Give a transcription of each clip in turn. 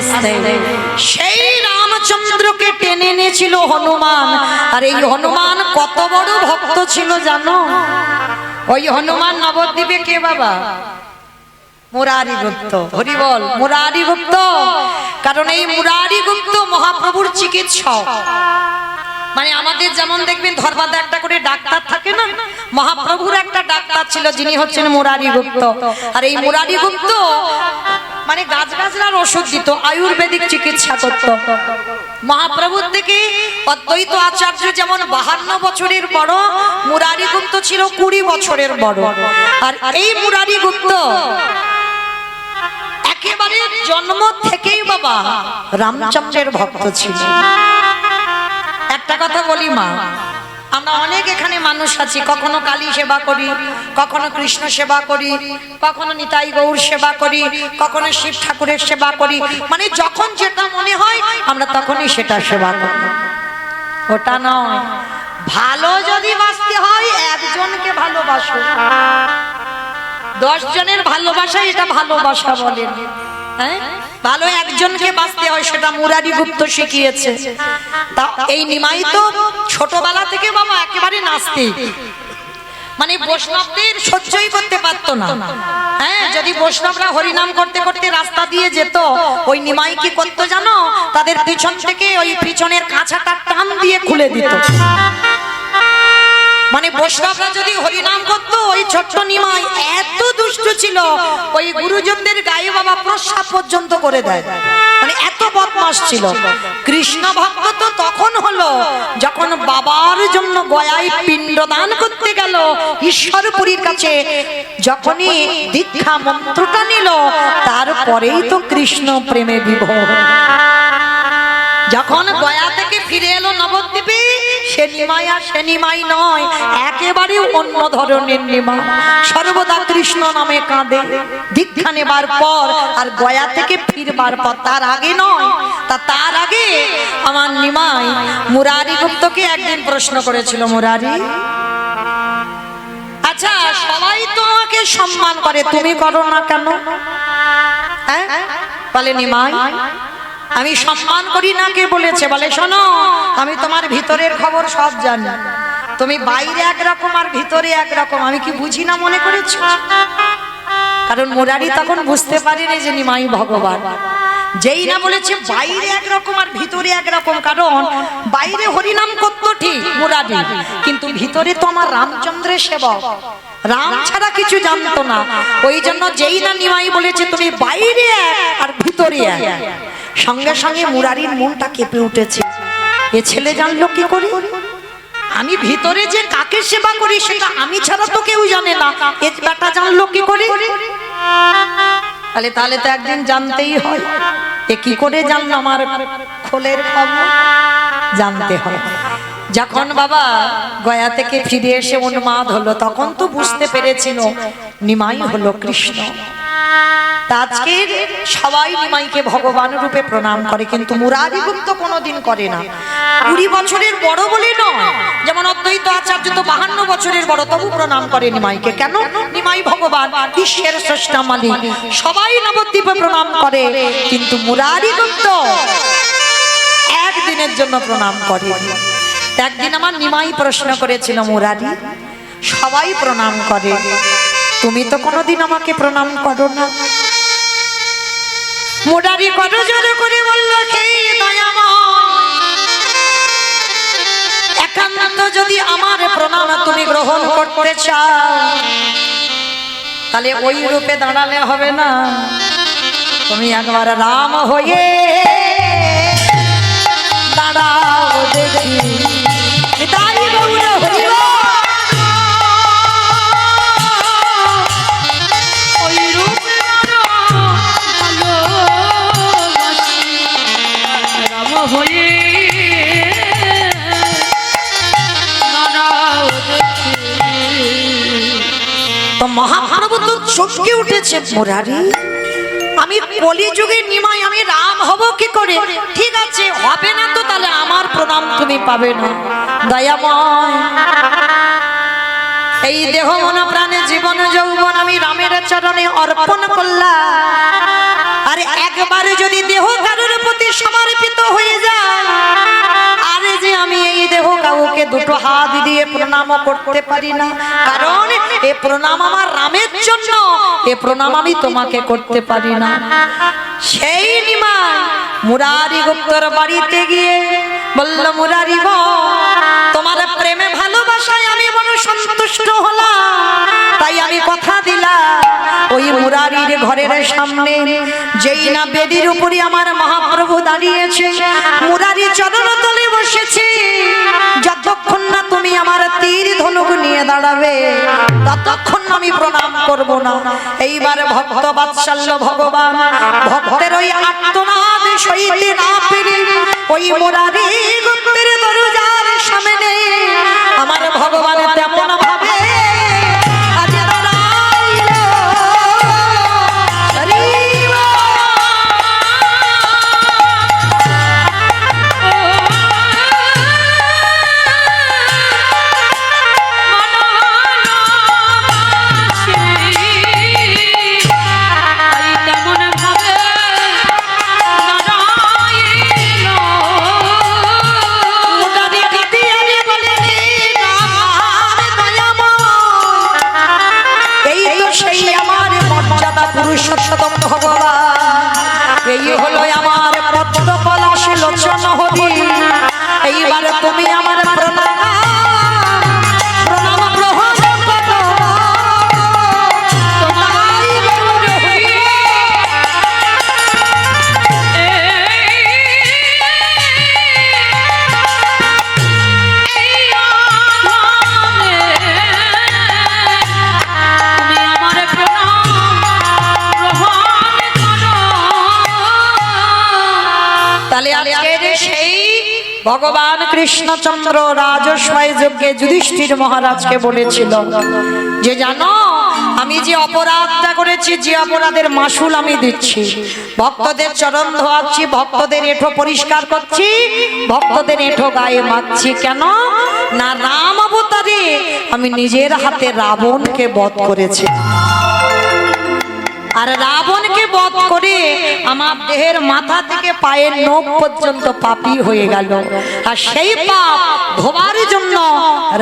আস্তে সেই রামচন্দ্রকে টেনে এনেছিল হনুমান। আর এই হনুমান কত বড় ভক্ত ছিল জানো? ওই হনুমান নবদ্বীপে কে বাবা? মুরারি গুপ্ত। হরি বল, মুরারি গুপ্ত। কারণ এই মুরারি গুপ্ত মহাপ্রভুর চিকিৎসক। মানে আমাদের যেমন দেখবেন ধর্মাদা একটা করে ডাক্তার থাকে না, মহাপ্রভুর একটা ডাক্তার ছিল যিনি হচ্ছেন মুরারি গুপ্ত। আর এই মুরারি গুপ্ত মানে গাছগাছরার ওষুধ দিত, আয়ুর্বেদিক চিকিৎসা করত। মহাপ্রভুর থেকে অদ্বৈত আচার্য যেমন 52 বছরের বড়, মুরারি গুপ্ত ছিল 20 বছরের বড়। আর এই মুরারি গুপ্ত একেবারে জন্ম থেকেই বাবা রামচন্দ্রের ভক্ত ছিল। একটা কথা বলি মা, আমরা অনেক এখানে মানুষ আছি, কখনো কালী সেবা করি, কখনো কৃষ্ণ সেবা করি, কখনো নিতাই গৌর সেবা করি, কখনো শিব ঠাকুরের সেবা করি। মানে যখন যেটা মনে হয় আমরা তখনই সেটা সেবা করি। ওটা নয়, ভালো যদি বাঁচতে হয় একজনকে ভালোবাসো, 10 জনের ভালোবাসা এটা ভালোবাসা বলেন। হ্যাঁ, ভালো একজনকে বাঁচতে হয়, সেটা মুরারি গুপ্ত শিখিয়েছে। তা এই নিমাই তো ছোটবেলা থেকে বাবা একেবারে নাস্তিক, মানে বৈষ্ণবদের সহ্যই করতে পারতো না। হ্যাঁ, যদি বৈষ্ণবরা হরিনাম করতে করতে রাস্তা দিয়ে যেত, ওই নিমাই কি করতো জানো? তাদের পিছন থেকে ওই পিছনের কাঁচাটা টান দিয়ে খুলে দিত। মানে বৈষ্ণবরা যদি হরিনাম করতো, ওই ছোট্ট নিমাই এত দুষ্ট ছিল, ওই গুরুজনদের গায়ে বাবা প্রস্রাব পর্যন্ত করে দেয়। মানে এত বদমাশ ছিল। কৃষ্ণ ভক্ত তো তখন হলো যখন বাবার জন্য গয়ায় পিণ্ডদান করতে গেল ঈশ্বরপুরীর কাছে, যখনই দীক্ষা মন্ত্রটা নিল, তারপরেই তো কৃষ্ণ প্রেমে বিভোর। যখন গয়া থেকে ফিরে এলো নবদ্বীপে, সে নিমাই আর সে নিমাই নয়, একেবারে অন্য ধরনের নিমাই। সর্বদা কৃষ্ণ নামে কাঁদে দীক্ষা নেবার পর আর গয়া থেকে ফিরবার পর। তার আগে নয়, তার আগে আমার নিমাই মুরারি গুপ্তকে একদিন প্রশ্ন করেছিল, মুরারি, আচ্ছা সবাই তো আমাকে সম্মান করে, তুমি করো না কেন? হ্যাঁ, বলে নিমাই আমি সম্মান করি না। কে বলেছে? বলে শোনো, আমি তোমার ভিতরের খবর সব জানি। তুমি বাইরে একরকম আর ভিতরে একরকম, আমি কি বুঝি না মনে করেছো? কারণ মুরারি তখন বুঝতে পারেনি যে নিমাই ভগবান। যেই না বলেছে বাইরে একরকম আর ভিতরে একরকম, কারণ বাইরে হরিনাম করতো ঠিক মুরারি, কিন্তু ভিতরে তো আমার রামচন্দ্রের সেবক, রাম ছাড়া কিছু জানতো না। ওই জন্য যেই না নিমাই বলেছে তুমি বাইরে এক আর ভিতরে এক, সঙ্গে সঙ্গে মুরারির মনটা কেঁপে উঠেছে। এ ছেলে জানলো কি করে? আমি ভিতরে যে কাকে সেবা করি সেটা আমি ছাড়া তো কেউ জানে না, এ বেটা জানলো কি করে? তাহলে তো একদিন জানতেই হয়। এ কি করে জানলো আমার খোলের খবর? জানতে হয়। যখন বাবা গয়া থেকে ফিরে এসে উন্মাদ হলো, তখন তো বুঝতে পেরেছিল নিমাই হলো কৃষ্ণ। আজকে সবাই নিমাইকে ভগবান রূপে প্রণাম করে, কিন্তু মুরারি গুপ্ত কোনোদিন করে না। 20 বছরের বড় বলে নয়, যেমন অদ্বৈত আচার্য তো 52 বছরের বড়, তবু প্রণাম করে নিমাইকে। কেন? নিমাই ভগবান, বিশ্বের স্রষ্টা মালিক, সবাই নবদ্বীপে প্রণাম করে, কিন্তু মুরারি গুপ্ত একদিনের জন্য প্রণাম করে। একদিন আমার নিমাই প্রশ্ন করেছিল, মুরারি সবাই প্রণাম করে, তুমি তো কোনোদিন আমাকে প্রণাম করো না। মুরারি কত জোর করে বলল, সেই একান্ত যদি আমার প্রণাম তুমি গ্রহণ করতে চাও, তাহলে ওই রূপে দাঁড়ালে হবে না, তুমি একবার রাম হয়ে দাঁড়াও দেখি। তাই গৌর হরি বল। মহাপ্রভু তো চমকে উঠেছে, মুরারি আমি কলিযুগে নিমাই, আমি রাম হব কি করে? ঠিক আছে, হবে না তো তাহলে আমার প্রণাম তুমি পাবে না। দয়াময়, এই দেহ মন প্রাণে জীবন যৌবন আমি রামের চরণে অর্পণ করলাম, আর একবারে যদি দেহ কারো সমর্পিত হয়ে যায়। আরে যে আমি এই দেহ কাউকে দুটো হাত দিয়ে প্রণাম করতে পারি না, কারণ এ প্রণাম আমার রামের জন্য, এ প্রণাম আমি তোমাকে করতে পারি না। সেই নিমাই মুরারি গুপ্তর বাড়িতে গিয়ে বলল, মুরারি গো, তোমার প্রেমে ভালোবাসায় আমি বড় সন্তুষ্ট হলাম, তাই আমি কথা দিলাম ওই মুরারির ঘরের সামনে যেই না বেদির উপরে আমার মহাপ্রভু দাঁড়িয়েছে, মুরারি চরণতলে বসেছে, যতক্ষণ না তুমি আমার তীর ধনুক নিয়ে দাঁড়াবে ততক্ষণ আমি প্রণাম করব না। এইবার ভক্ত বাৎসল্য ভগবান ভক্তের ওই আর্তনাদ সইতে না পেরে ওই মুরারি গুপ্তের দরজার সামনে আমার ভগবান তেমন ভাবে পুরুষোত্তম ভগবান, এই হলো আমার পদ্ম পলাশ লোচন হরি। এইবার তুমি আমার প্রণাম প্রণাম গ্রহণ করো। সেই ভগবান কৃষ্ণচন্দ্র রাজস্বায় যজ্ঞে যুধিষ্ঠির মহারাজকে বলেছিল যে জানো, আমি যে অপরাধটা করেছি, যে অপরাধের মাসুল আমি দিচ্ছি, ভক্তদের চরণ ধোয়াচ্ছি, ভক্তদের এঁঠো পরিষ্কার করছি, ভক্তদের এঁঠো গায়ে মাখছি। কেন না, রাম অবতারে আমি নিজের হাতে রাবণকে বধ করেছি, আর রাবণকে বধ করে আমার দেহের মাথা থেকে পায়ের নখ পর্যন্ত পাপী হয়ে গেল। আর সেই পাপ ধোবার জন্য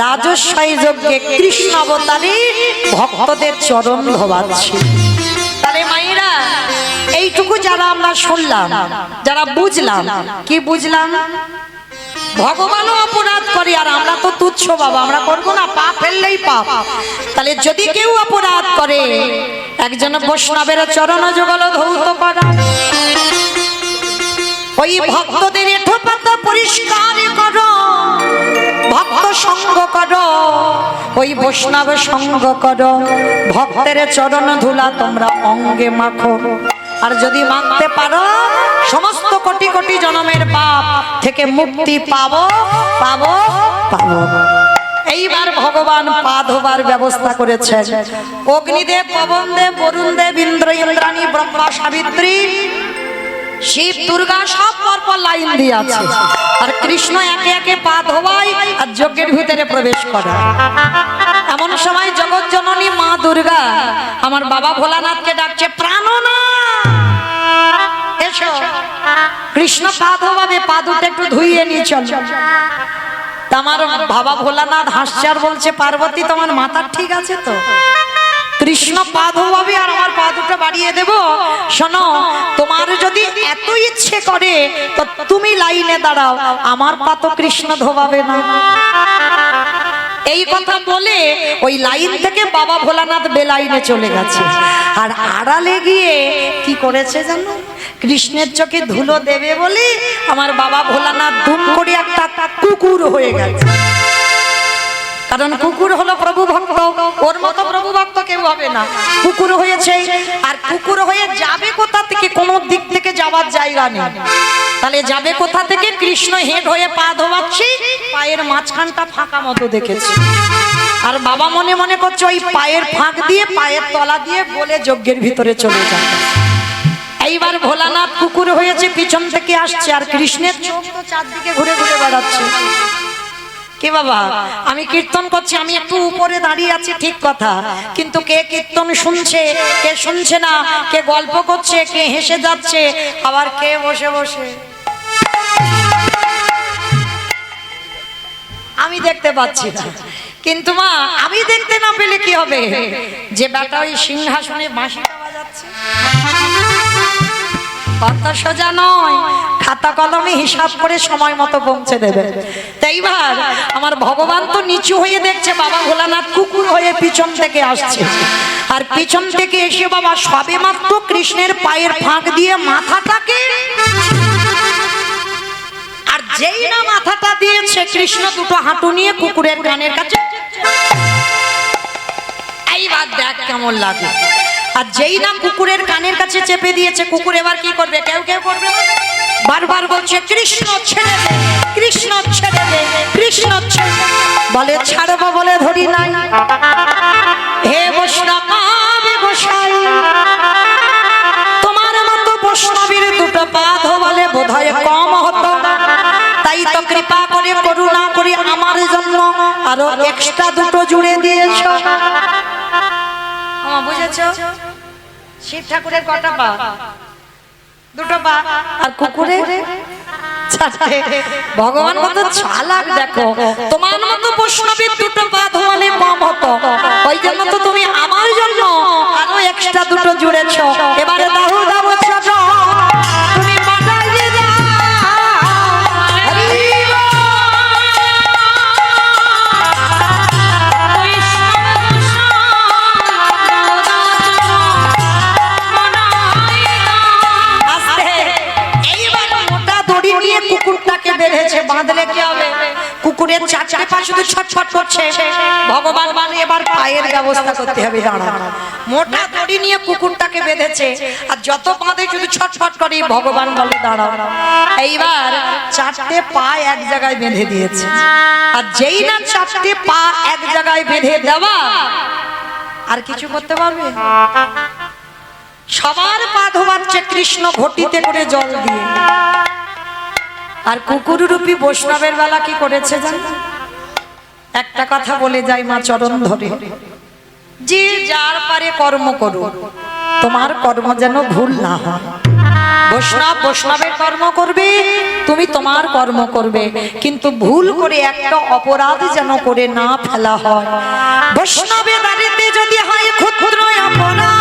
রাজস্বায় যজ্ঞে কৃষ্ণ অবতারে ভক্তদের চরণ ধোবাচ্ছি। তাহলে মায়েরা, এইটুকু যারা আমরা শুনলাম, যারা বুঝলাম, কি বুঝলাম? ভগবানও অপরাধ করে আর আমরা তো তুচ্ছ বাবা, আমরা করবো না, পাপ ফেললেই পাপ। তাহলে যদি কেউ অপরাধ করে, একজন বৈষ্ণবের চরণ যুগল ধৌত করা, ওই ভক্তদের এঁঠো পাতা পরিষ্কার করো, ভক্ত সঙ্গ করো, ওই বৈষ্ণব সঙ্গ করো, ভক্তের চরণ ধুলা তোমরা অঙ্গে মাখো। আর যদি মানতে পারো, সমস্ত কোটি কোটি জন্মের পাপ থেকে মুক্তি পাবো পাবো পাবো। এইবার ভগবান পা ধোবার ব্যবস্থা করেছেন। অগ্নিদেব, পবনদেব, বরুণদেব, ইন্দ্র, ইন্দ্রাণী, ব্রহ্মা, সাবিত্রী, শিব, দুর্গা সব পরপর লাইন দিয়ে আছে, আর কৃষ্ণ একে একে পা ধোবায় আর যজ্ঞের ভিতরে প্রবেশ করে। এমন সময় জগৎ জননী মা দুর্গা আমার বাবা ভোলানাথকে ডাকছে, প্রাণনা এসো, কৃষ্ণ পা ধোবাবে, পা দুটো একটু ধুইয়ে নিয়ে চল। আমার বাবা ভোলানাথ হাসছে আর বলছে, পার্বতী তোমার মাথা ঠিক আছে তো? কৃষ্ণ পা ধোবাবে আর আমার পা দুটো বাড়িয়ে দেব। শোনো, তোমার যদি এত ইচ্ছে করে তো তুমি লাইনে দাঁড়াও, আমার পা তো কৃষ্ণ ধোবাবে না। এই কথা বলে ওই লাইন থেকে বাবা ভোলানাথ বেলাইনে চলে গেছে। আর আড়ালে গিয়ে কি করেছে জানো? কৃষ্ণের চোখে ধুলো দেবে বলে আমার বাবা ভোলানাথ ধুম করে একটা কুকুর হয়ে গেছে। কারণ কুকুর হলো প্রভু ভক্ত, ওর মতো প্রভু ভক্ত কেউ হবে না। কুকুর হয়েছে, আর কুকুর হয়ে যাবে কোথা থেকে? কোন দিক থেকে যাওয়ার জায়গা নেই। তাহলে যাবে কোথা থেকে? কৃষ্ণ হেঁট হয়ে পা ধোয়াচ্ছি, পায়ের মাঝখানটা ফাঁকা মতো দেখেছি। আর বাবা মনে মনে করছে ওই পায়ের ফাঁক দিয়ে, পায়ের তলা দিয়ে বলে যজ্ঞের ভিতরে চলে যাবে। এইবার ভোলানাথ কুকুর হয়েছে, পিছন থেকে আসছে, আর কৃষ্ণের চোখ তো চারদিকে ঘুরে ঘুরে বেড়াচ্ছে। কি বাবা, আমি কীর্তন করছি, আমি একটু উপরে দাঁড়িয়ে আছি ঠিক কথা, কিন্তু কে কীর্তন শুনছে, কে শুনছে না, কে গল্প করছে, কে হেসে যাচ্ছে, আবার কে বসে বসে আমি দেখতে পাচ্ছি না, কিন্তু মা আমি দেখতে না পেলে কি হবে? যে বেটা ওই সিংহাসনে বাঁশিটা বাজাচ্ছে, কথা সোজা নয়, খাতা কলমে হিসাব করে সময় মতো পৌঁছে দেবে। তাই এইবার আমার ভগবান তো নিচু হয়ে দেখছে, বাবা ভোলানাথ কুকুর হয়ে পিছন থেকে আসছে, আর পিছন থেকে এসে বাবা সবে মাত্র কৃষ্ণের পায়ের ফাঁক দিয়ে মাথাটাকে, আর যেই না মাথাটা দিয়েছে কৃষ্ণ দুটো হাঁটু নিয়ে কুকুরের কানের কাছে, এইবার দেখ কেমন লাগে। আর যেই না কুকুরের কানের কাছে চেপে দিয়েছে, কুকুর এবার কি করবে? কেউ কেউ করবে না, বারবার বলছে কৃষ্ণ ছেড়ে দে, কৃষ্ণ ছেড়ে দে, কৃষ্ণ ছেড়ে দে। বলে ছাড়বো বলে ধরি নাই, হে বৈষ্ণব গোসাই, তোমার মতো বৈষ্ণবীর দুটো পা ধোয়ালে বোধহয় কম হতো, তাই তো কৃপা করে করুণা করে আমার জন্য আরো এক্সট্রা দুটো জুড়ে দিয়েছ। বুঝেছো? শিব ঠাকুরের কটা পা? দুটো পা। আর কুকুরের চারটে। ভগবান কত চালাক দেখো, তোমার মতো বৈষ্ণবীর দুটো পা ধোয়ালে কম হতো, ওই জন্য তো তুমি আমার জন্য আরো এক্সট্রা দুটো জুড়েছ। এবারে দাও দাও চাচা, তুমি বাজাইয়ে দাও। কুকুরটাকে বেঁধেছে, বাঁধলে কি হবে? কুকুরের চারটে পা শুধু ছটফট করছে। ভগবান মানে এবার পায়ের ব্যবস্থা করতে হবে। দাঁড়া, মোটা দড়ি নিয়ে কুকুরটাকে বেঁধেছে, আর যত বাঁধে শুধু ছটফট করে। ভগবান বলে দাঁড়াও। এইবার চারটে পা এক জায়গায় বেঁধে দিয়েছে, আর যেই না চারটে পা এক জায়গায় বেঁধে দেওয়া, আর কিছু করতে পারবে? সবার পা ধোয়াচ্ছে কৃষ্ণ ঘটিতে করে জল দিয়ে। আর কুকুর রূপী বৈষ্ণবের বেলা কি করেছে জানো? একটা কথা বলে যাই মা চরণ ধরে, যে যার পারে কর্ম করো, তোমার কর্ম যেন ভুল না হয়। বৈষ্ণব বৈষ্ণবের কর্ম করবে, তুমি তোমার কর্ম করবে, কিন্তু ভুল করে একটা অপরাধ যেন করে না ফেলা হয়। বৈষ্ণবের বাড়িতে যদি হয় ক্ষুদ্র অপরাধ,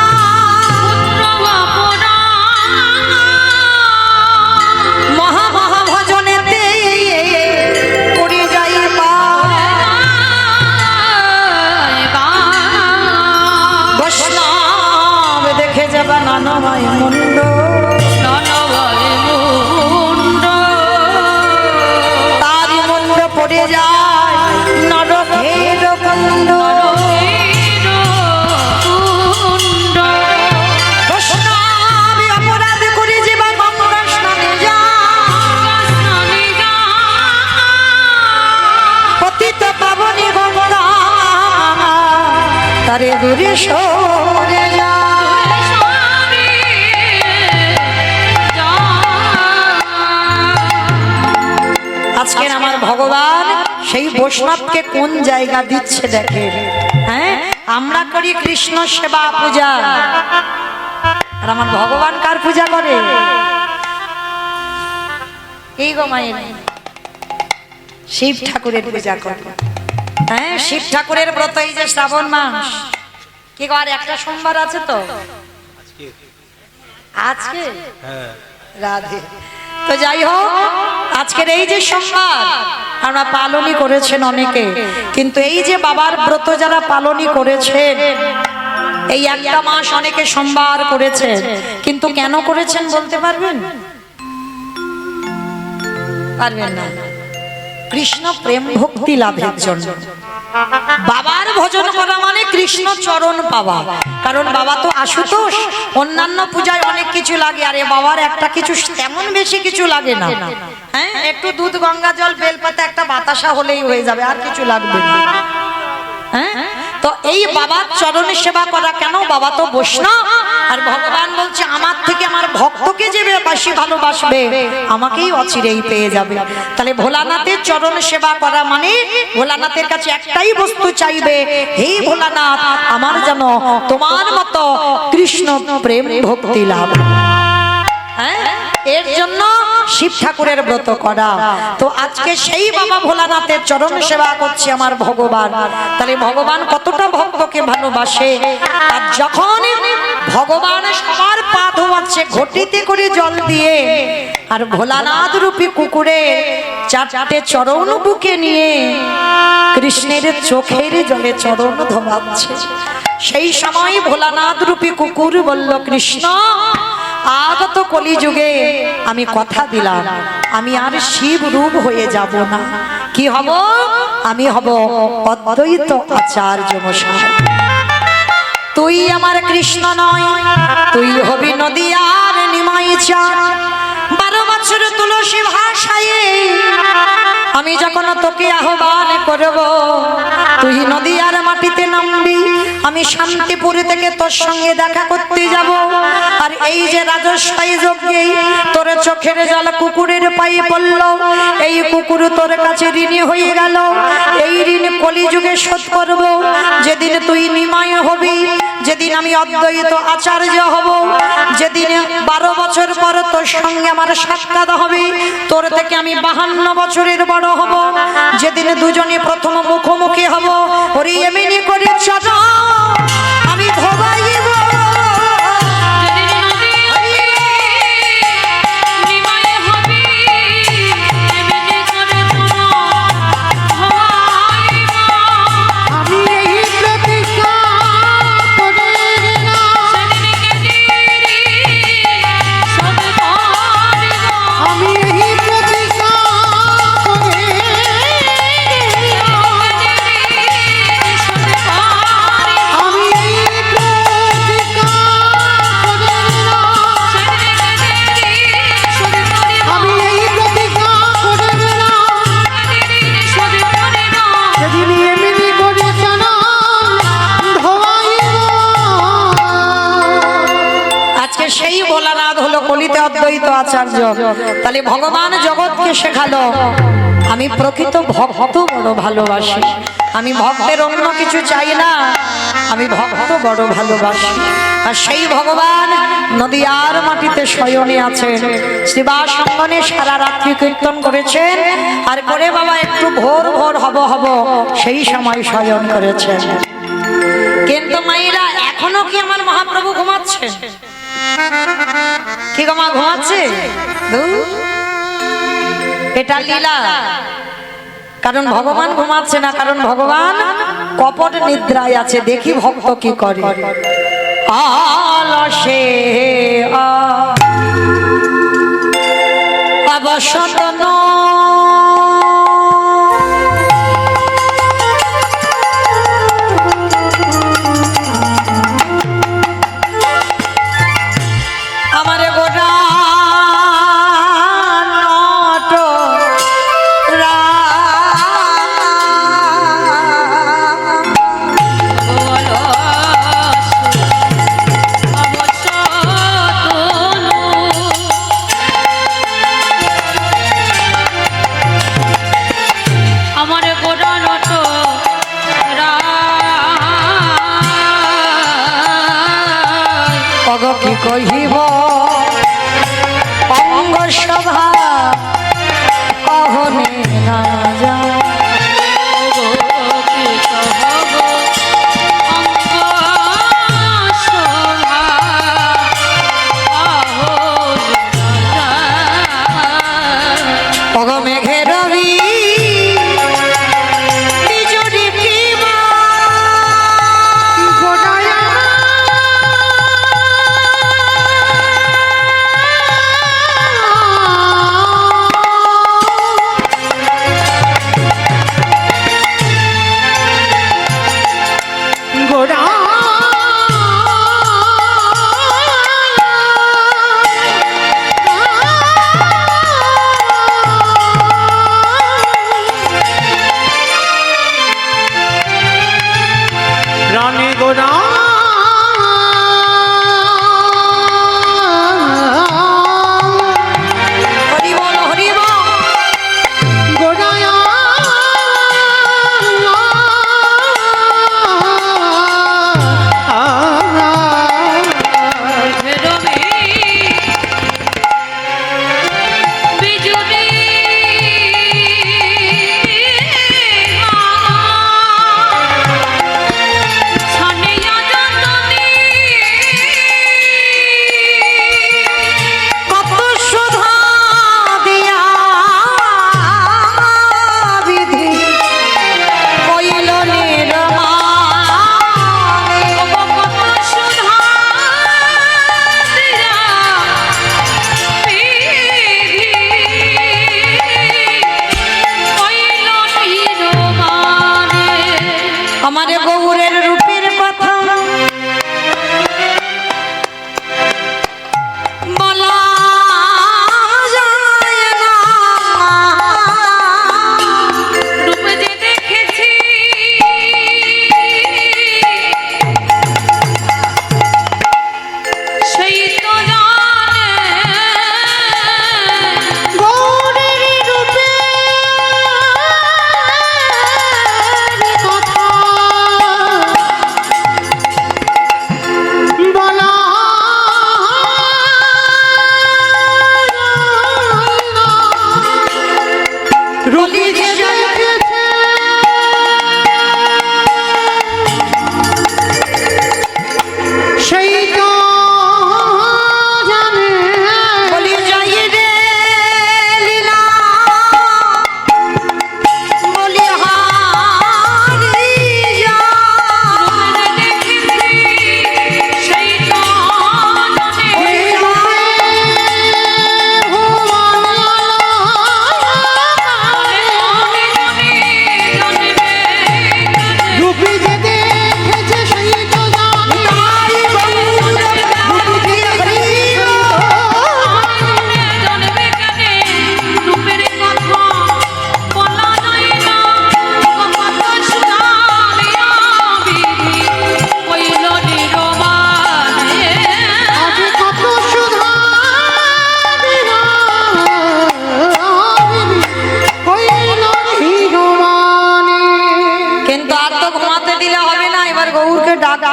তারি মুন্ড পড়ে যায় নরকের কুণ্ড। বৈষ্ণব অপরাধ করে জীবা গঙ্গা স্নানে যায়, পতিত পাবনী গঙ্গা তারে দূরে সরে যায়। আজকের আমার ভগবান সেই বৈষ্ণবকে কোন জায়গা দিচ্ছে দেখে। হ্যাঁ, আমরা করি কৃষ্ণ সেবা পূজা, আর আমার ভগবান কার পূজা করে? এই গো মায়ের শিব ঠাকুরের পূজা করে। হ্যাঁ, শিব ঠাকুরের ব্রত এই যে শ্রাবণ মাস, কি আর একটা সোমবার আছে তো আজকে, রাধে। তো যাই হোক, আজকের এই যে সোমবার আমরা পালনই করেছেন অনেকে, কিন্তু এই যে বাবার ব্রত যারা পালনই করেছেন, এই একটা মাস অনেকে সোমবার করেছেন, কিন্তু কেন করেছেন বলতে পারবেন? পারবেন না। কৃষ্ণ প্রেম ভক্তি লাভের জন্য। বাবার ভজন করা মানে কৃষ্ণ চরণ পাওয়া। কারণ বাবা তো আশুতোষ, অন্যান্য পূজায় অনেক কিছু লাগে, আরে বাবার একটা কিছু তেমন বেশি কিছু লাগে না। হ্যাঁ, একটু দুধ, গঙ্গা জল, বেলপাতা, একটা বাতাসা হলেই হয়ে যাবে, আর কিছু লাগবে না। হ্যাঁ, তো এই বাবার চরণে সেবা করা কেন? বাবা তো বৈষ্ণব, আর ভগবান বলছে আমার থেকে আমার ভক্তকে যে বেশি ভালোবাসবে আমাকেই অচিরেই পেয়ে যাবে। তাহলে ভোলানাথের চরণ সেবা করা মানে ভোলানাথের কাছে একটাই বস্তু চাইবে, হে ভোলানাথ, আমার যেন তোমার মতো কৃষ্ণ প্রেম ভক্তি লাভ। হ্যাঁ, এর জন্য শিব ঠাকুরের ব্রত করা। তো আজকে সেই বাবা ভোলানাথের চরণ সেবা করছে আমার ভগবান। তাহলে ভগবান কতটা ভক্তকে ভালোবাসে। আর যখন ভগবান সবার পা ধোয়াচ্ছে ঘটিতে করে জল দিয়ে, আর ভোলানাথ রূপী কুকুরের চারটে চরণ বুকে নিয়ে কৃষ্ণের চোখের জলে চরণ ধোয়াচ্ছে, সেই সময় ভোলানাথ রূপী কুকুর বলল, কৃষ্ণ আগত কলিযুগে আমি কথা দিলাম আমি আর শিব রূপ হয়ে যাব না। কি হব? আমি হব অদ্বৈত আচার্য মশাই। তুই আমার কৃষ্ণ নয়, তুই হবি নদিয়ার নিমাই চাঁদ। 12 বছর তুলসী ভাষায় আমি যখন তোকে আহ্বান করব, তুই নদিয়ার মাটিতে নামবি, আমি শান্তিপুর থেকে তোর সঙ্গে দেখা করতে যাব। আর এই যে রাজস্বাই যজ্ঞে তোর চোখের জল কুকুরের পায়ে পড়ল, এই কুকুর তোর কাছে ঋণী হয়ে গেল। এই ঋণ কলিযুগে শোধ করব। যেদিন তুই নিমাই হবি, যেদিন আমি অদ্বৈত আচার্য হব, যেদিন 12 বছর পর তোর সঙ্গে আমার সাক্ষাৎ হবে, তোর থেকে আমি 52 বছরের বড় হব, যেদিন দুজনে প্রথম মুখোমুখি হব, ওরে এমনি করে চলো আমি ধোবাইব। কলিতে অদ্বৈত আচার্য। তাহলে ভগবান জগৎকে শেখালো আমি প্রকৃত ভক্ত বড় ভালোবাসি। আমি ভক্তের অন্য কিছু চাই না, আমি ভক্ত বড় ভালোবাসি। আর সেই ভগবান নদিয়ার মাটিতে শয়নে আছেন। শিবাসঙ্গনে সারা রাত্রি কীর্তন করেছেন, আর করে বাবা একটু ভোর ভোর হব সেই সময় শয়ন করেছেন। কিন্তু মায়েরা এখনো কি আমার মহাপ্রভু ঘুমাচ্ছে? কি গো মা ঘুমাচ্ছে? এটা লীলা। কারণ ভগবান ঘুমাচ্ছে না, কারণ ভগবান কপট নিদ্রায় আছে। দেখি ভক্ত কি করে। আলসে অবসত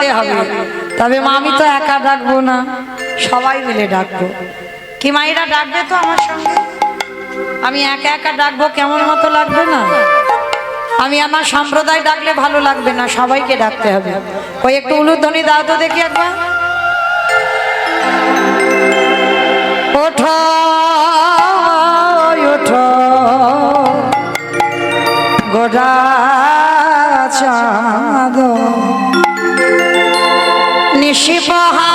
ডাকতে হবে। তবে মা আমি তো একা ডাকবো না, সবাই মিলে ডাকবো। কি মায়েরা ডাকবে তো আমার সঙ্গে? আমি একা একা ডাকবো কেমন মতো লাগবে না? আমি আমার সম্প্রদায় ডাকলে ভালো লাগবে না, সবাইকে ডাকতে হবে। ওই একটু উলুধ্বনি দাও তো দেখি একবার। ওঠো ওঠো গোরা চাঁদ নিশি বহা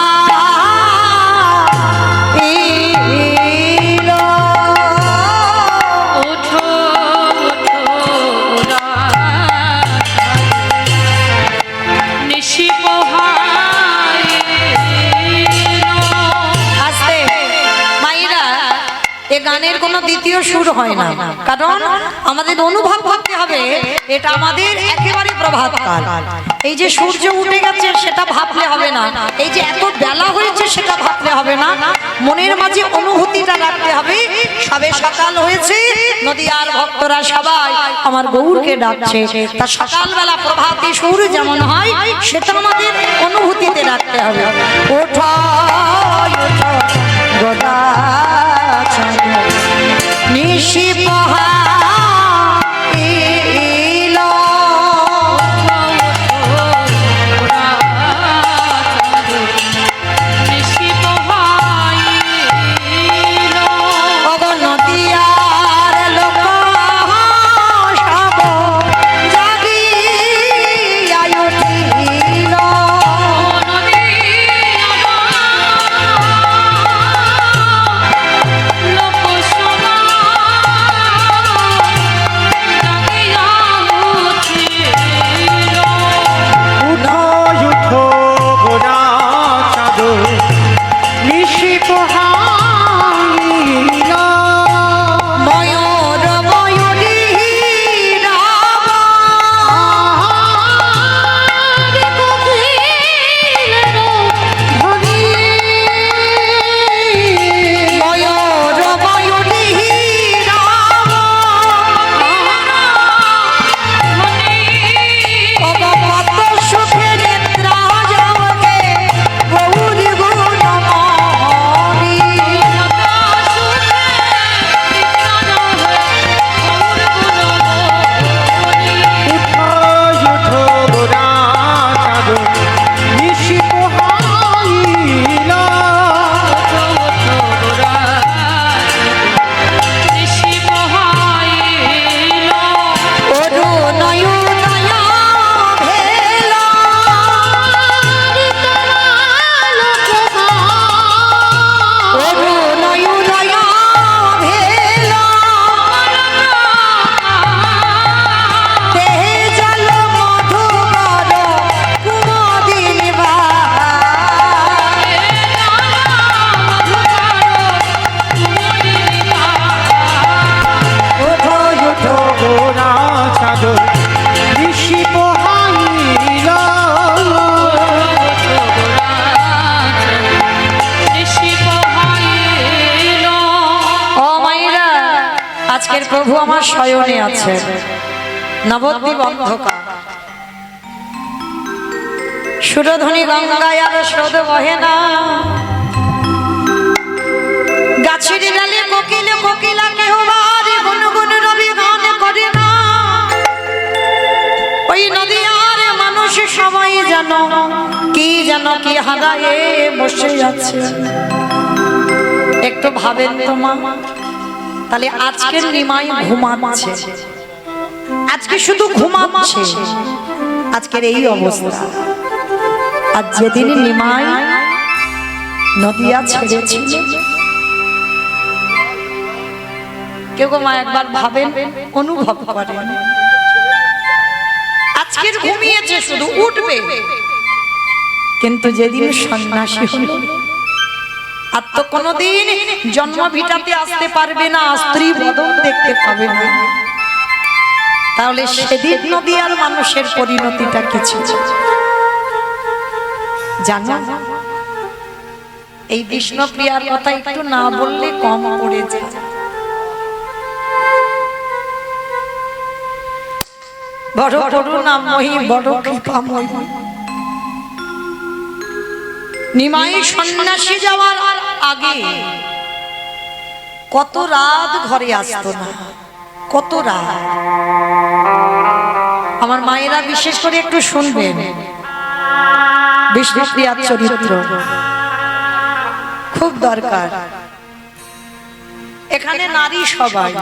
গানের কোনো দ্বিতীয় সুর হয় না, কারণ আমাদের অনুভব করতে হবে এটা আমাদের একেবারে প্রভাতকাল। এই যে সূর্য উঠে গেছে সেটা ভাবলে হবে না, এই যে এত বেলা হয়েছে সেটা ভাবলে হবে না, মনের মাঝে অনুভূতিটা রাখতে হবে। সবে সকাল হয়েছে, নদিয়ার ভক্তরা সবাই আমার গৌরকে ডাকছে, তা সকালবেলা প্রভাতী সুর যেমন হয় সেটা আমাদের অনুভূতিতে রাখতে হবে। ওঠো ওঠো গোদা নিশি বহা আজকের প্রভু আমার শয়নে আছে, নবদ্বীপ অন্ধকার, সুরধ্বনি গঙ্গায় আর স্রোত বহে না, গাছের ডালে কোকিল কোকিলা কেহ বারে গুনগুন রবি গান করে না। ওই নদীয়ার মানুষ সবাই জানো কি হারায়ে বসে আছে। একটু ভাবেন তো মা, তাহলে আজকের নিমাই ঘুমাচ্ছে, আজকে শুধু ঘুমাচ্ছে, আজকের এই অবস্থা। আর যেদিন নিমাই নদিয়া ছেড়েছিল, কেউ মা একবার ভাবেন, অনুভব করেন, আজকের ঘুমিয়েছে শুধু, উঠবে, কিন্তু যেদিন সন্ন্যাসী হলো আর তো কোনোদিন জন্ম ভিটাতে আসতে পারবে না, স্ত্রী বদন দেখতে পাবে না, তাহলে সেদিন নদিয়ার মানুষের পরিণতিটা কি ছিল জানো? এই বিষ্ণুপ্রিয়ার কথা একটু না বললে কম পড়ে যায়। বড় করুণাময়ী, বড় কৃপাময়ী, নিমাই সন্ন্যাসী যাওয়ার আগে কত রাত ঘরে আসতো না, কত রাত। আমার মায়েরা বিশেষ করে একটু শুনবেন, বিষ্ণুপ্রিয়ার চরিত্র খুব দরকার। এখানে নারী সবাই,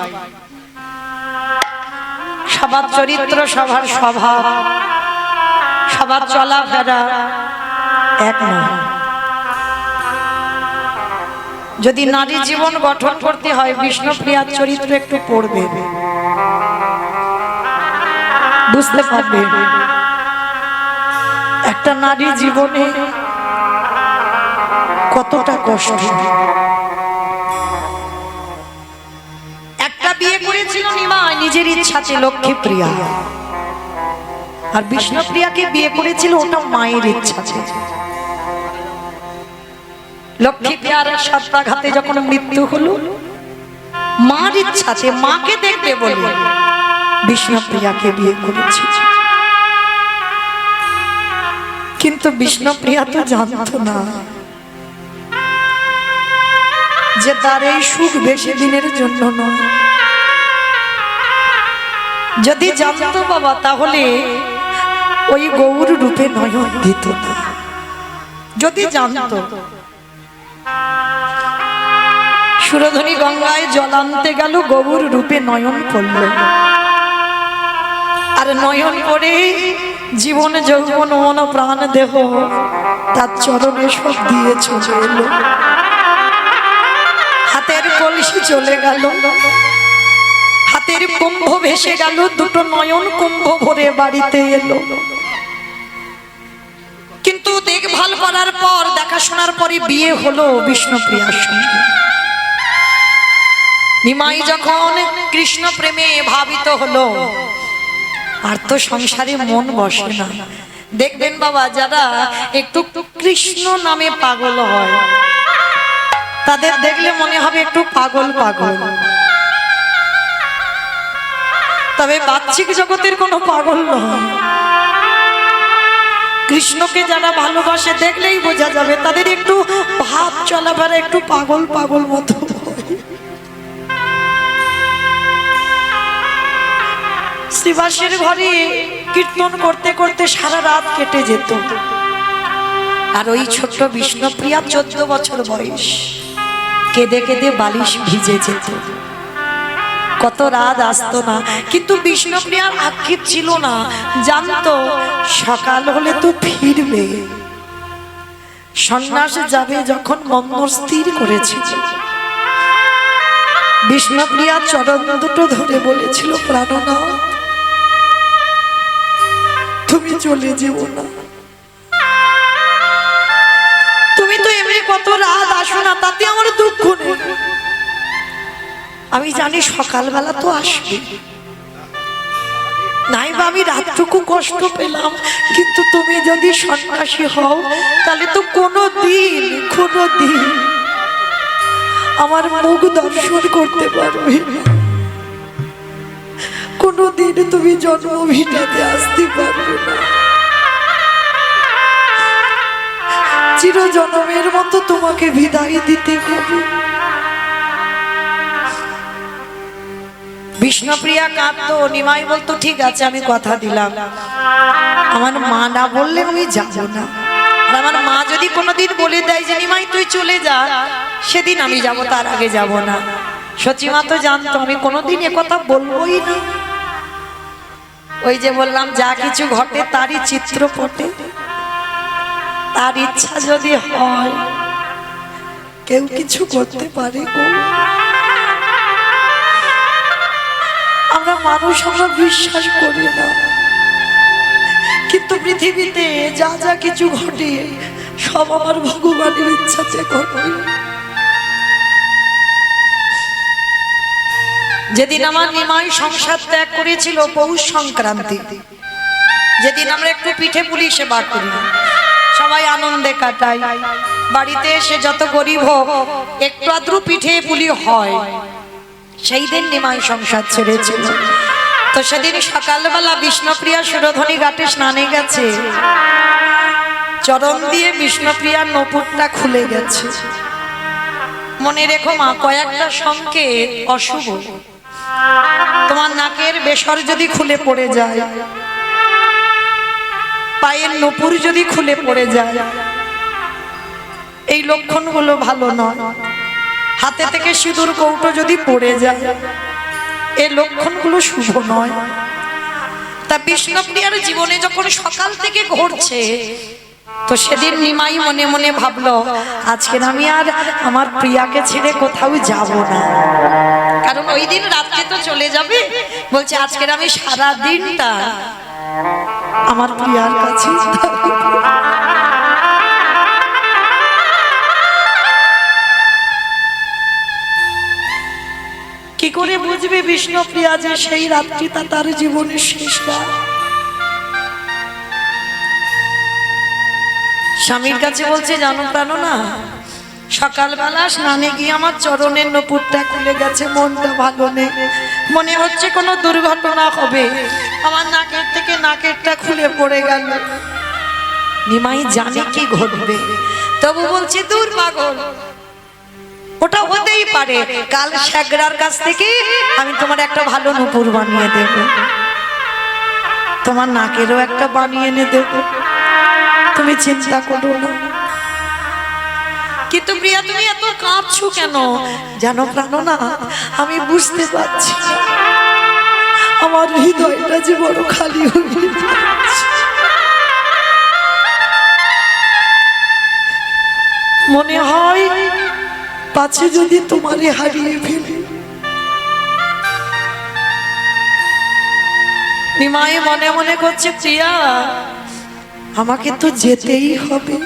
সবার চরিত্র, সবার স্বভাব, সবার চলাফেরা এক নয়। যদি নারী জীবন গঠন করতে হয়, বিষ্ণুপ্রিয়ার চরিত্র একটু পড়বে, বুঝতে পারবে একটা নারী জীবনে কতটা কষ্ট। একটা বিয়ে করেছিল নিমাই নিজের ইচ্ছাতে, লক্ষ্মীপ্রিয়া, আর বিষ্ণুপ্রিয়াকে বিয়ে করেছিল ওটা মায়ের ইচ্ছাতে। লক্ষ্মীপ্রিয়ার সত্যাঘাতে যখন মৃত্যু হলো, মার ইচ্ছাতে, মাকে দেখবে বলে বিষ্ণুপ্রিয়াকে বিয়ে করেছে। কিন্তু বিষ্ণুপ্রিয়া তো জানতো না যে তার এই সুখ বেশি দিনের জন্য নয়। যদি জানতো বাবা, তাহলে ওই গৌর রূপে নয়ন দিত না। যদি জানতো, সুরধনী গঙ্গায় জল আনতে গেল, গৌর রূপে নয়ন পড়ল, আর নয়ন পড়ে জীবন যৌবন মন প্রাণ দেহ তার চরণে সব দিয়ে চলে এলো। হাতের কলসি চলে গেল, হাতের কুম্ভ ভেসে গেল, দুটো নয়ন কুম্ভ ভরে বাড়িতে এলো। কিন্তু দেখভাল করার পর, দেখাশোনার পরে বিয়ে হলো বিষ্ণুপ্রিয়ার সঙ্গে। নিমাই যখন কৃষ্ণ প্রেমে ভাবিত হলো, আর তো সংসারে মন বসে না। দেখবেন বাবা, যারা একটু কৃষ্ণ নামে পাগল হয়, তাদের দেখলে মনে হবে একটু পাগল পাগল, তবে বাহ্যিক জগতের কোনো পাগল নয়। কৃষ্ণকে যারা ভালোবাসে, দেখলেই বোঝা যাবে তাদের একটু ভাব চলাফেরা একটু পাগল পাগল মতো। শ্রীবাসের ঘরে কীর্তন করতে করতে সারা রাত কেটে যেত, আর ওই ছোট্ট বিষ্ণুপ্রিয়া 14 বছর বয়স, কেঁদে কেঁদে বালিশ ভিজে যেত, কত রাত আসতো না। কিন্তু বিষ্ণুপ্রিয়ার আক্ষেপ ছিল না, জানতো সকাল হলে তো ফিরবে, সন্ন্যাস যাবে। যখন মন স্থির করেছিল, বিষ্ণুপ্রিয়া চরণ দুটো ধরে বলেছিল, প্রাণনাথ, তুমি চলে যেও না, তুমি তো এমনি কত রাত আসো না, তাতে আমার দুঃখ নেই। আমি জানি সকালবেলা তো আসবে, নাই বা আমি রাতটুকু কষ্ট পেলাম, কিন্তু তুমি যদি সন্ন্যাসী হও, তাহলে তো কোনোদিন আমার মুখ দর্শন করতে পারবে না, কোনোদিন তুমি জন্মভূমিতে আসতে পারবে না, চিরজন্মের মতো তোমাকে বিদায় দিতে হবে। বিষ্ণুপ্রিয়া কাঁদতো, নিমাই বলতো, ঠিক আছে আমি কথা দিলাম, আমার মা না বললে আমি যাব না। আর আমার মা যদি কোনোদিন বলে দেয় যে নিমাই তুই চলে যা, সেদিন আমি যাব, তার আগে যাব না। সচিমা তো জানতো আমি কোনোদিন একথা বলবোই না। ওই যে বললাম, যা কিছু ঘটে তারই চিত্রপটে, তার ইচ্ছা যদি হয় কেউ কিছু করতে পারে গো। আমরা মানুষ, আমরা বিশ্বাস করি না, কিন্তু পৃথিবীতে যা যা কিছু ঘটে সব আমার ভগবানের ইচ্ছাতে ঘটে। যেদিন আমার নিমাই সংসার ত্যাগ করেছিল, পৌষ সংক্রান্তি, যেদিন আমরা একটু পিঠে পুলি সেবা করি, সবাই আনন্দে কাটাই, বাড়িতে এসে যত গরিব হোক একটু আদ্রু পিঠে পুলি হয়, সেই দিন নিমাই সংসার ছেড়েছিল। তো সেদিন সকালবেলা বিষ্ণুপ্রিয়া সুরধনী ঘাটে স্নানে গেছে, চরণ দিয়ে বিষ্ণুপ্রিয়ার নপুরটা খুলে গেছে। মনে রেখো মা, কয়েকটা সংকেত অশুভ। তোমার নাকের বেসর যদি খুলে পড়ে যায়, পায়ের নপুর যদি খুলে পড়ে যায়, এই লক্ষণগুলো ভালো নয়। হাতে থেকে সিঁদুর কৌটো যদি পড়ে যায়, এই লক্ষণগুলো শুভ নয়। তা বিষ্ণুপ্রিয়ার জীবনে যখন সকাল থেকে ঘটছে, তো সেদিন নিমাই মনে মনে ভাবলো, আজকে আমি আর আমার প্রিয়াকে ছেড়ে কোথাও যাব না, কারণ ওই দিন রাত্রে তো চলে যাবে। বলছে আজকের আমি সারা দিনটা আমার প্রিয়ার কাছে। কি করে বুঝবে বিষ্ণুপ্রিয়া যে সেই রাত্রিটা তার জীবনের শেষ রাত? স্বামীর কাছে বলছে, জানো প্রাণ না, সকালবেলা স্নানে গিয়ে আমার চরণের নপুরটা খুলে গেছে, মনটা ভালো নেই, মনে হচ্ছে কোনো দুর্ঘটনা হবে, আমার নাকের থেকে নাকেরটা খুলে পড়ে গেল। নিমাই জানে কি ঘটবে, তবু বলছে দূর পাগল, ওটা হতেই পারে, কাল শ্যাগরার কাছ থেকে আমি তোমার একটা ভালো নূপুর বানিয়ে দেব, তোমার নাকেরও একটা বানিয়ে এনে দেব, তুমি চিন্তা করো না। কিন্তু প্রিয়া তুমি এত কাঁদছো কেন? জানো প্রাণ না, আমি বুঝতে পারছি আমার হৃদয়টা যে বড় খালি হয়ে যাচ্ছে। মনে হয় পাছে যদি তোমারে হারিয়ে ফেলি। নিমাই মনে মনে করছে, প্রিয়া আমাকে তো যেতেই হবে,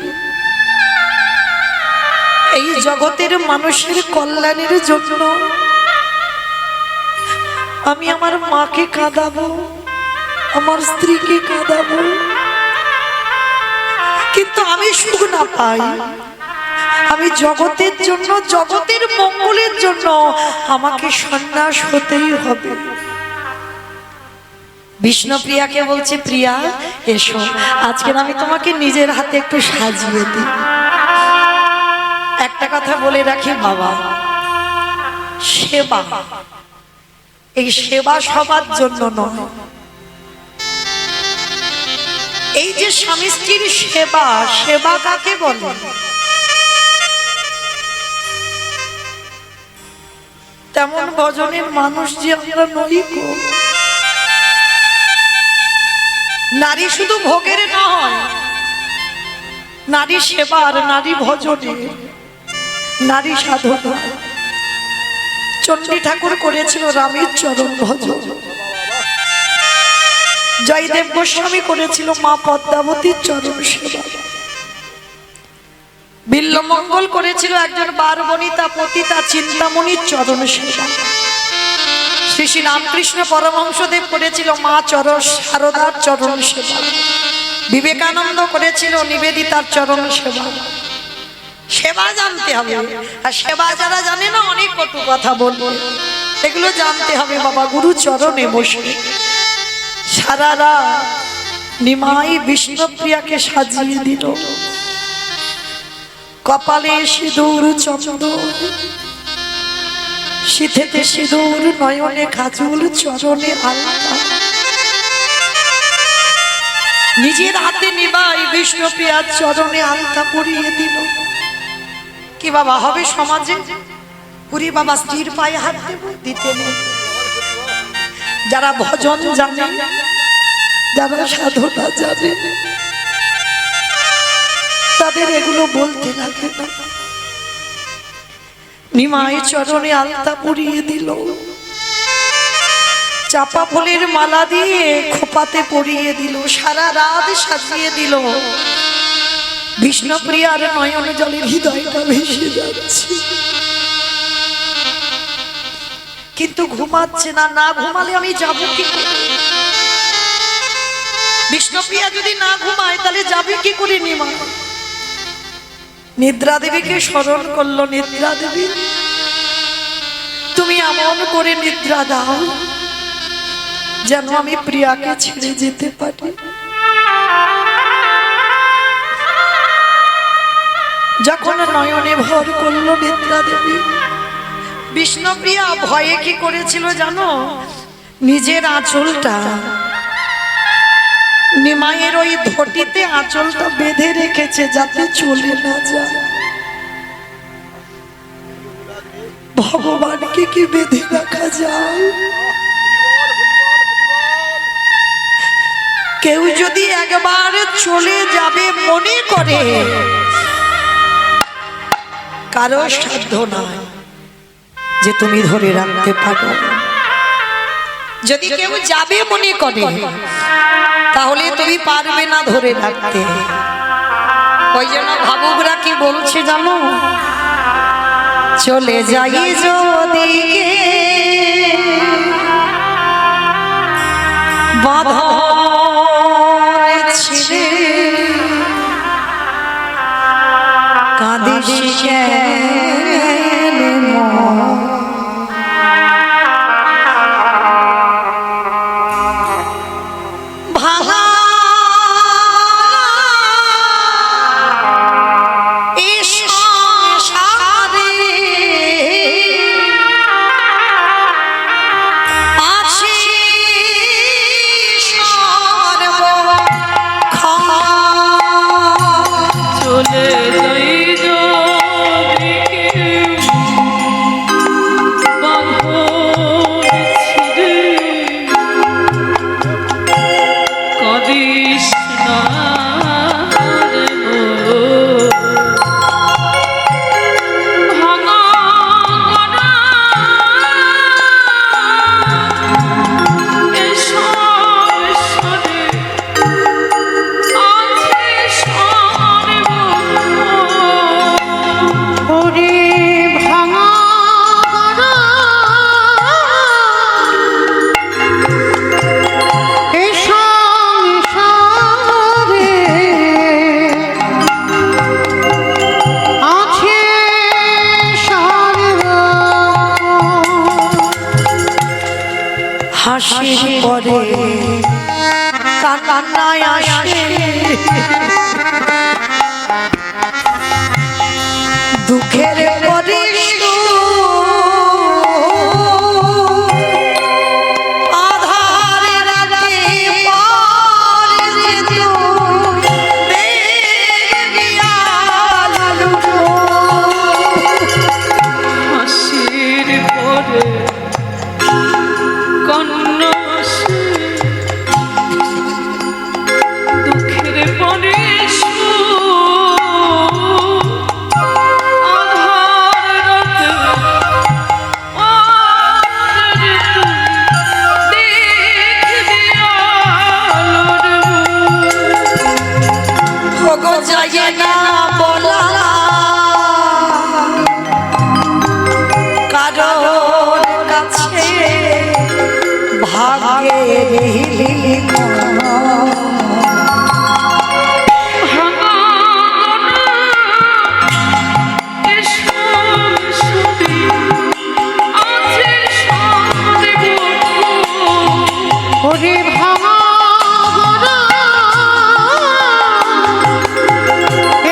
এই জগতের মানুষের কল্যাণের জন্য আমি আমার মাকে কাঁদাবো, আমার স্ত্রীকে কাঁদাবো, কিন্তু আমি সুখ না পাই। আমি জগতের জন্য, জগতের মঙ্গলের জন্য আমাকে সন্ন্যাস হতেই হবে। বিষ্ণুপ্রিয়াকে বলছে, প্রিয়া এসো, আজকে আমি তোমাকে নিজের হাতে একটু সাজিয়ে দিই। একটা কথা বলে রাখি বাবা, সেবা, এই সেবা সবার জন্য নয়। এই যে স্বামী স্ত্রীর সেবা, সেবা কাকে বলে? তেমন ভজনের মানুষ যে আমরা নই গো। নারী শুধু ভোগের নয়, নারী সেবার, নারী ভজনের, নারী সাধনা। চণ্ডী ঠাকুর করেছিল রামের চরণ ভজন, জয়দেব গোস্বামী করেছিল মা পদ্মাবতীর চরণ সেবা, বিল্লমঙ্গল করেছিল একজন বারবনিতা পতিতা চিন্তামণির চরণ সেবা, শ্রী শ্রী রামকৃষ্ণ পরমহংসদেব করেছিল মা শারদার চরণ সেবা, বিবেকানন্দ করেছিল নিবেদিতার চরণ সেবা। সেবা জানতে হবে, আর সেবা যারা জানে না অনেক কটু কথা বলবো, এগুলো জানতে হবে বাবা। গুরু চরণে বসে সারা রাত নিমাই বিষ্ণুপ্রিয়াকে সাজিয়ে দিল। কপালে সিঁদুর চন্দন, সিঁথিতে সিঁদুর, নয়নে কাজল, চরণে আলতা। নিজের হাতে নিমাই বিষ্ণুপ্রিয়ার চরণে আলতা পরিয়ে দিল। কি বাবা হবে সমাজে? পুরি বাবা স্ত্রীর পায়ে হাত দেব, দিতে নেই। যারা ভজন জানে, যারা সাধনা জানে, তাদের এগুলো বলতে লাগে না। নিমাই চরণে আলতা পরিয়ে দিল, চাপা ফুলের মালা দিয়ে খোপাতে পরিয়ে দিল, সারা রাত সাজিয়ে দিল। বিষ্ণুপ্রিয়ার নয়ন জলের হৃদয়টা ভেসে যাচ্ছে, কিন্তু ঘুমাচ্ছে না। না ঘুমালে আমি যাবো কি করে? বিষ্ণুপ্রিয়া যদি না ঘুমায় তাহলে যাবে কি করে নিমাই? নিদ্রা দেবীকে স্মরণ করলো, নিদ্রা দেবী তুমি এমন করে নিদ্রা দাও যেন আমি প্রিয়াকে ছেড়ে যেতে পারি। যখন নয়নে ভর করলো নিদ্রা দেবী, বিষ্ণুপ্রিয়া ভয়ে কি করেছিল জানো? নিজের আঁচলটা নিমাইয়ের ওই ধটিতে আঁচলটা বেঁধে রেখেছে যাতে চলে না যায়। ভগবানকে কি বেঁধে রাখা যায়? কেউ যদি একবার চলে যাবে মনে করে, কারো সাধ্য নয় যে তুমি ধরে রাখতে পারো। যদি কেউ যাবে মনে করে তাহলে তুমি পারবে না ধরে রাখতে। ওই জন্য ভাবুকরা কি বলছে জানো? চলে যাই যদি বাঁধন ছিঁড়ে, কাঁদিস কেন মন? ভাঙা এ সংসারে আছে সর্বক্ষণ। চলে যাই যদি বাঁধন ছিঁড়ে, কাঁদিস না রে মন। ভাঙা গড়া এ সংসারে আছে সর্বক্ষণ। ওরে ভাঙা গড়া এ সংসারে আছে সর্বক্ষণ। হাসির পরে কান্নায় আসে, দুঃখের পরে আধার রাতে পারে তো দেখবি আলো। হাসির পরে কান্না আসে, দুঃখের পরে আধার রাতে পারে তুই দেখবি আলোর মুখ। ওগো যায় না বলা কারোর কাছে, ভাগ্যের লিখন। ভাঙা গড়া এ সংসারে আছে সর্বক্ষণ। ওরে ভাঙা গড়া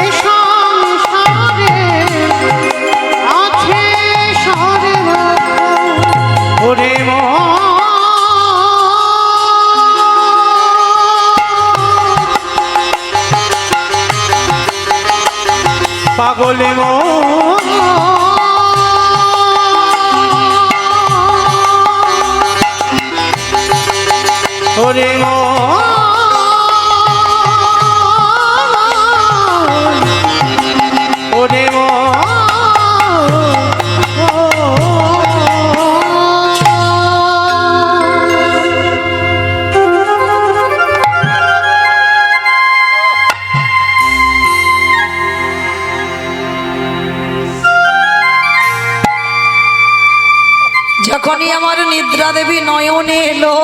এ সংসারে আছে সর্বক্ষণ। ওরে পাগলে মন ওরে ওরে যখনই আমার নিদ্রা দেবী নয়নে এলো,